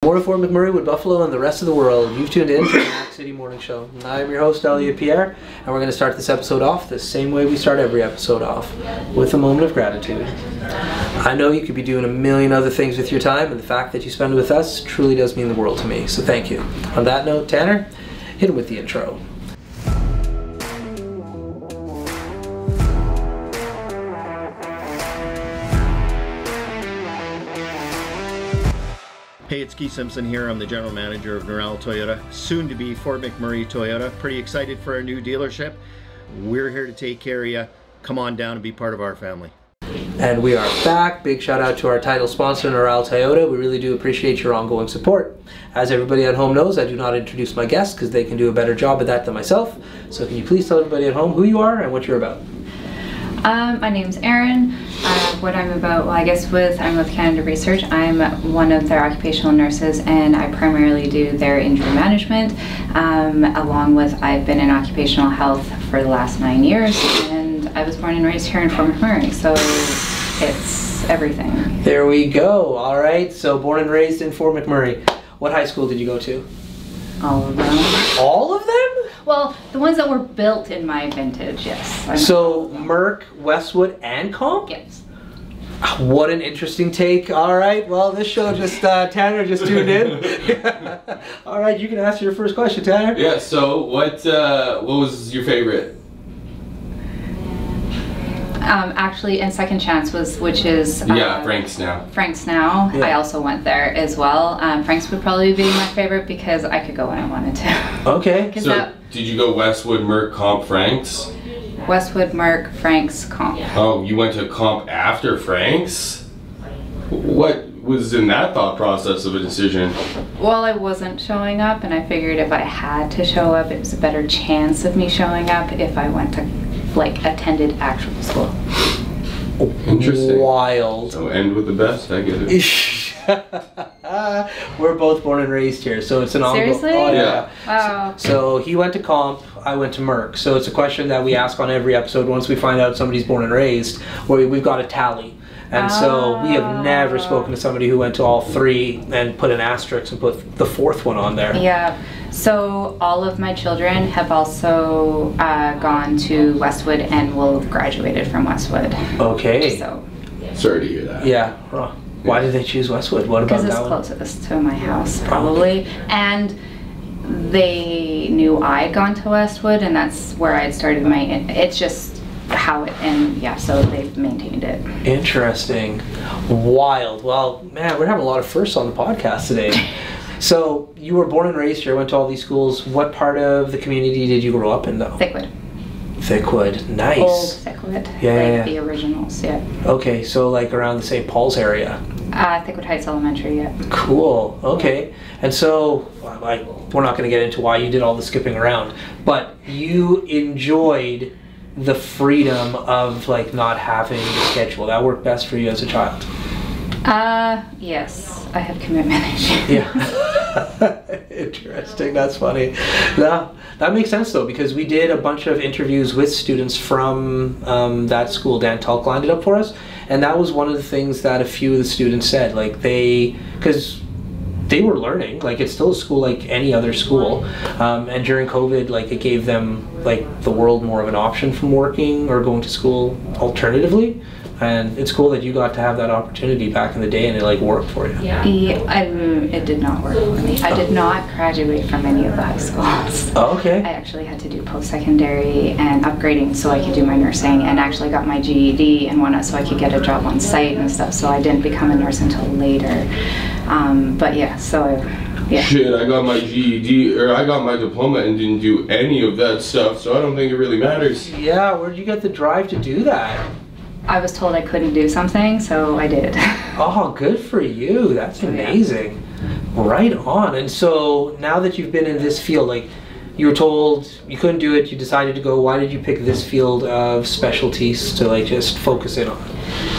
Morning Fort McMurray, Wood Buffalo, and the rest of the world. You've tuned in to the Mac City Morning Show. I'm your host, Elliot Pierre, and we're going to start this episode off the same way we start every episode off, with a moment of gratitude. I know you could be doing a million other things with your time, and the fact that you spend it with us truly does mean the world to me, so thank you. On that note, Tanner, hit him with the intro. Hey, it's Keith Simpson here. I'm the General Manager of Norrell Toyota, soon to be Fort McMurray Toyota. Pretty excited for our new dealership. We're here to take care of you. Come on down and be part of our family. And we are back. Big shout out to our title sponsor, Norrell Toyota. We really do appreciate your ongoing support. As everybody at home knows, I do not introduce my guests because they can do a better job at that than myself. So can you please tell everybody at home who you are and what you're about? My name's Erin. What I'm about, well, I guess I'm with Canada Research. I'm one of their occupational nurses, and I primarily do their injury management. Along with, I've been in occupational health for the last 9 years, and I was born and raised here in Fort McMurray, so it's everything. There we go. All right. So born and raised in Fort McMurray. What high school did you go to? All of them. All of them? Well, the ones that were built in my vintage, yes. So Merck, Westwood, and Comp? Yes. What an interesting take. All right, well, this show just, Tanner just tuned in. All right, you can ask your first question, Tanner. Yeah, so what was your favorite? Actually, and Second Chance which is Frank's Now. Frank's Now. Yeah. I also went there as well. Frank's would probably be my favorite because I could go when I wanted to. Okay. So did you go Westwood, Merck, Comp, Frank's? Westwood, Merck, Frank's, Comp. Oh, you went to Comp after Frank's? What was in that thought process of a decision? Well, I wasn't showing up, and I figured if I had to show up, it was a better chance of me showing up if I went to, attended actual school. Interesting. Wild. So end with the best, I get it. We're both born and raised here, so it's an ongoing. Seriously? Oh, yeah. Wow. So he went to Comp, I went to Merck. So it's a question that we ask on every episode once we find out somebody's born and raised, where we've got a tally. And so we have never spoken to somebody who went to all three and put an asterisk and put the fourth one on there. Yeah. So all of my children have also gone to Westwood and will have graduated from Westwood. Okay. So. Sorry to hear that. Yeah. Huh. Why did they choose Westwood? What about that one? Because it's closest to my house, probably. And they knew I'd gone to Westwood, and that's where I'd started my. It's just how it, and yeah, so they've maintained it. Interesting. Wild. Well, man, we're having a lot of firsts on the podcast today. So you were born and raised here, went to all these schools. What part of the community did you grow up in, though? Thickwood. Thickwood. Nice. Old Thickwood. Yeah. The originals, yeah. Okay, so around the St. Paul's area. Thickwood Heights Elementary, yeah. Cool. Okay. And so, we're not going to get into why you did all the skipping around, but you enjoyed the freedom of not having the schedule. That worked best for you as a child. Yes. I have commitment issues. Yeah. Interesting. That's funny. No, that makes sense though, because we did a bunch of interviews with students from that school. Dan Tulk lined it up for us, and that was one of the things that a few of the students said. Because they were learning, it's still a school like any other school, and during COVID, it gave them the world more of an option from working or going to school alternatively. And it's cool that you got to have that opportunity back in the day, and it worked for you. Yeah, it did not work for me. I did not graduate from any of the high schools. Oh, okay. I actually had to do post-secondary and upgrading so I could do my nursing, and actually got my GED and whatnot so I could get a job on site and stuff. So I didn't become a nurse until later. But yeah, yeah. Shit, I got my GED, or I got my diploma and didn't do any of that stuff, so I don't think it really matters. Yeah, where'd you get the drive to do that? I was told I couldn't do something, so I did. Oh, good for you. That's amazing. Yeah. Right on. And so now that you've been in this field, you were told you couldn't do it, you decided to go. Why did you pick this field of specialties to just focus in on?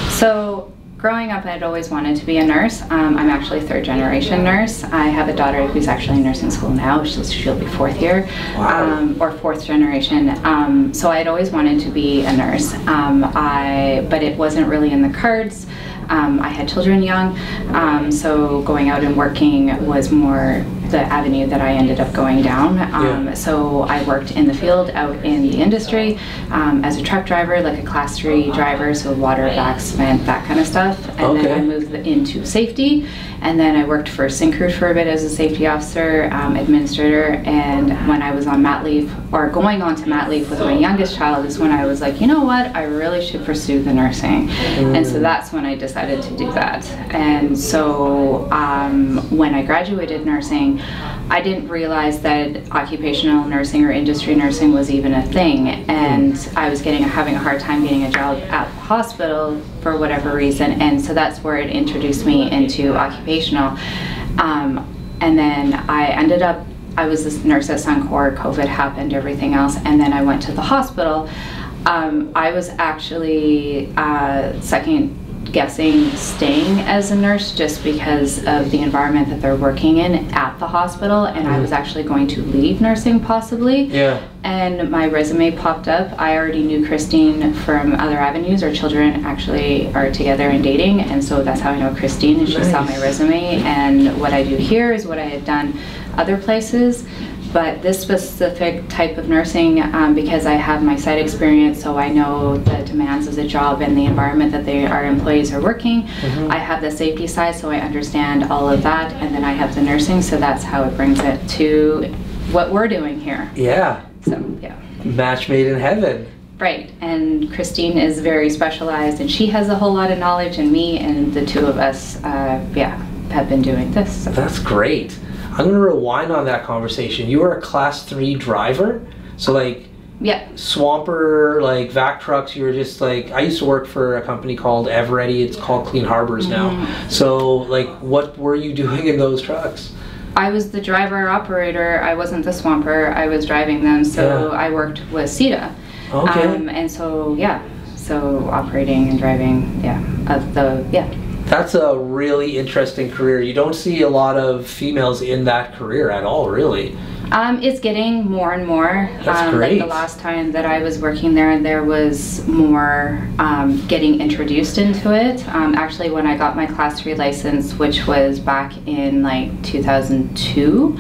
So growing up, I'd always wanted to be a nurse. I'm actually a third-generation nurse. I have a daughter who's actually in nursing school now. She'll be fourth year, or fourth generation. So I'd always wanted to be a nurse, but it wasn't really in the cards. I had children young, so going out and working was more the avenue that I ended up going down. So I worked in the field, out in the industry, as a truck driver, like a class 3 driver, so water, vac, cement, that kind of stuff. And then I moved into safety, and then I worked for Syncrude for a bit as a safety officer, administrator, and when I was on mat leave, or going on to mat leave with my youngest child, is when I was like, you know what, I really should pursue the nursing. And so that's when I decided to do that. And so when I graduated nursing, I didn't realize that occupational nursing or industry nursing was even a thing, and I was having a hard time getting a job at the hospital for whatever reason, and so that's where it introduced me into occupational. And then I was this nurse at Suncor, COVID happened, everything else, and then I went to the hospital. I was actually second guessing staying as a nurse just because of the environment that they're working in at the hospital, and I was actually going to leave nursing possibly. And my resume popped up. I already knew Christine from other avenues. Our children actually are together and dating, and so that's how I know Christine, and she saw my resume, and what I do here is what I had done other places. But this specific type of nursing, because I have my site experience, so I know the demands of the job and the environment that our employees are working. I have the safety side, so I understand all of that, and then I have the nursing, so that's how it brings it to what we're doing here. So, Match made in heaven. Right, and Christine is very specialized, and she has a whole lot of knowledge, and me and the two of us, have been doing this. So. That's great. I'm going to rewind on that conversation. You were a class 3 driver? So like swamper, like vac trucks, you were just like, I used to work for a company called Eveready, it's called Clean Harbors now. So like what were you doing in those trucks? I was the driver operator, I wasn't the swamper, I was driving them, so I worked with CETA. And so so operating and driving, That's a really interesting career. You don't see a lot of females in that career at all, really. It's getting more and more. That's great. Like the last time that I was working there was more getting introduced into it. Actually, when I got my class 3 license, which was back in like 2002,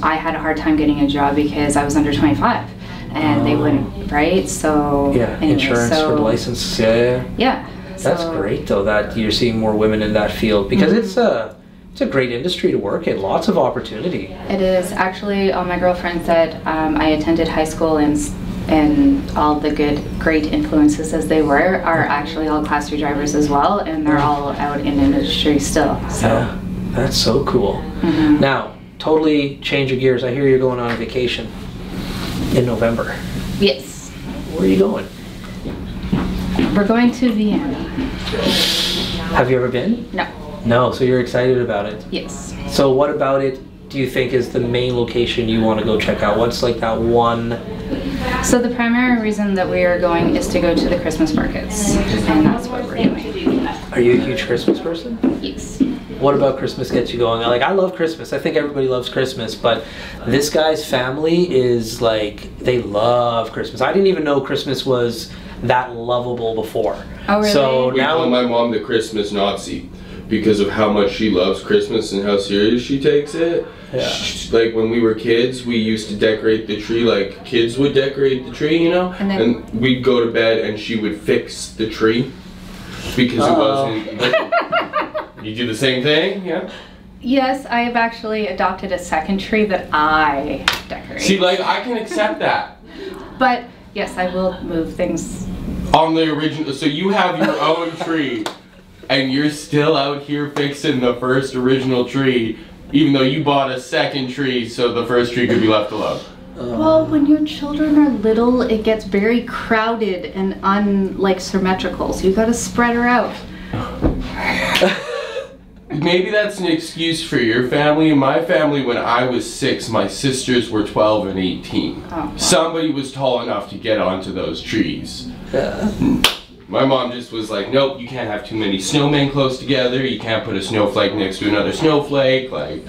I had a hard time getting a job because I was under 25. And they wouldn't, right? So anyway, insurance for the license, That's great though that you're seeing more women in that field, because it's a great industry to work in, lots of opportunity. It is. Actually, all my girlfriends that I attended high school and all the great influences as they were are actually all class 3 drivers as well, and they're all out in industry still. So that's so cool. Now, totally change your gears. I hear you're going on a vacation in November. Yes. Where are you going? We're going to Vienna. Have you ever been? No. No, so you're excited about it? Yes. So what about it do you think is the main location you want to go check out? What's like that one? So the primary reason that we are going is to go to the Christmas markets, and that's what we're doing. Are you a huge Christmas person? Yes. What about Christmas gets you going? Like, I love Christmas. I think everybody loves Christmas, but this guy's family is like, they love Christmas. I didn't even know Christmas was that lovable before. Oh, really? So we call my mom the Christmas Nazi because of how much she loves Christmas and how serious she takes it. Like when we were kids, we used to decorate the tree like kids would decorate the tree, you know? And we'd go to bed and she would fix the tree because it wasn't... Like, you do the same thing, yeah? Yes, I have actually adopted a second tree that I decorate. See, like, I can accept that. But, yes, I will move things. On the original, so you have your own tree, and you're still out here fixing the first original tree, even though you bought a second tree so the first tree could be left alone. Well, when your children are little, it gets very crowded and unlike symmetrical, so you gotta spread her out. Maybe that's an excuse for your family. In my family, when I was 6, my sisters were 12 and 18. Somebody was tall enough to get onto those trees. My mom just was like, nope, you can't have too many snowmen close together. You can't put a snowflake next to another snowflake. Like,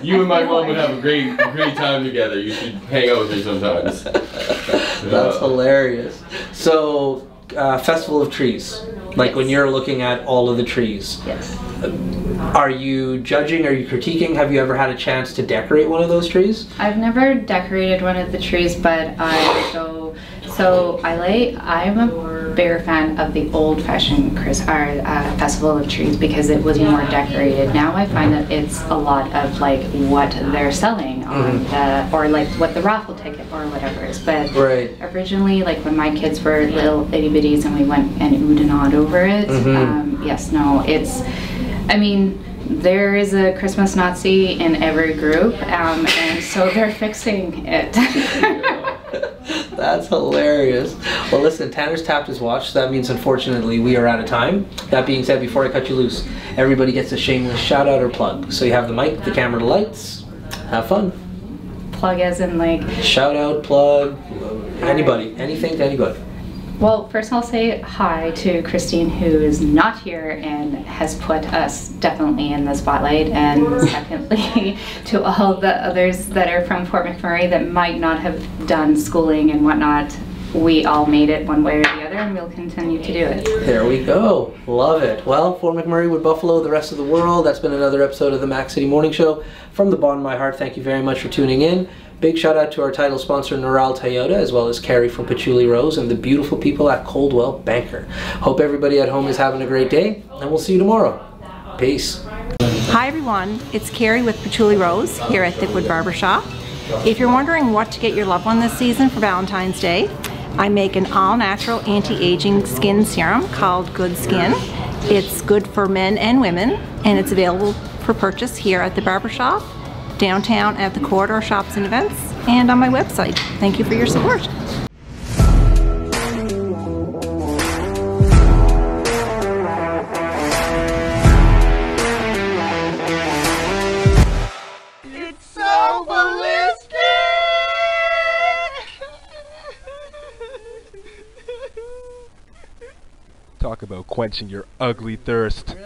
you and my mom would have a great time together. You should hang out with her sometimes. That's hilarious. So Festival of Trees. Like when you're looking at all of the trees. Yes. Are you judging? Are you critiquing? Have you ever had a chance to decorate one of those trees? I've never decorated one of the trees, but I'm a bigger fan of the old-fashioned Festival of Trees because it was more decorated. Now I find that it's a lot of like what they're selling on the, or like what the raffle ticket or whatever is. But originally, like when my kids were little itty bitties and we went and oohed and awed over it, I mean, there is a Christmas Nazi in every group, and so they're fixing it. That's hilarious. Well, listen, Tanner's tapped his watch, so that means unfortunately we are out of time. That being said, before I cut you loose, everybody gets a shameless shout out or plug. So you have the mic, the camera, the lights. Have fun. Plug as in like... Shout out, plug, anybody, anything to anybody. Well, first I'll say hi to Christine, who is not here and has put us definitely in the spotlight, and secondly to all the others that are from Fort McMurray that might not have done schooling and whatnot. We all made it one way or the other, and we'll continue to do it. There we go. Love it. Well, Fort McMurray with Buffalo, the rest of the world. That's been another episode of the Mac City Morning Show. From the bottom of my heart, thank you very much for tuning in. Big shout out to our title sponsor, Neural Toyota, as well as Carrie from Patchouli Rose and the beautiful people at Coldwell Banker. Hope everybody at home is having a great day, and we'll see you tomorrow. Peace. Hi everyone, it's Carrie with Patchouli Rose here at Thickwood Barbershop. If you're wondering what to get your loved one this season for Valentine's Day, I make an all-natural anti-aging skin serum called Good Skin. It's good for men and women, and it's available for purchase here at the Barbershop, downtown at the Corridor Shops and Events, and on my website. Thank you for your support. It's so ballistic! Talk about quenching your ugly thirst.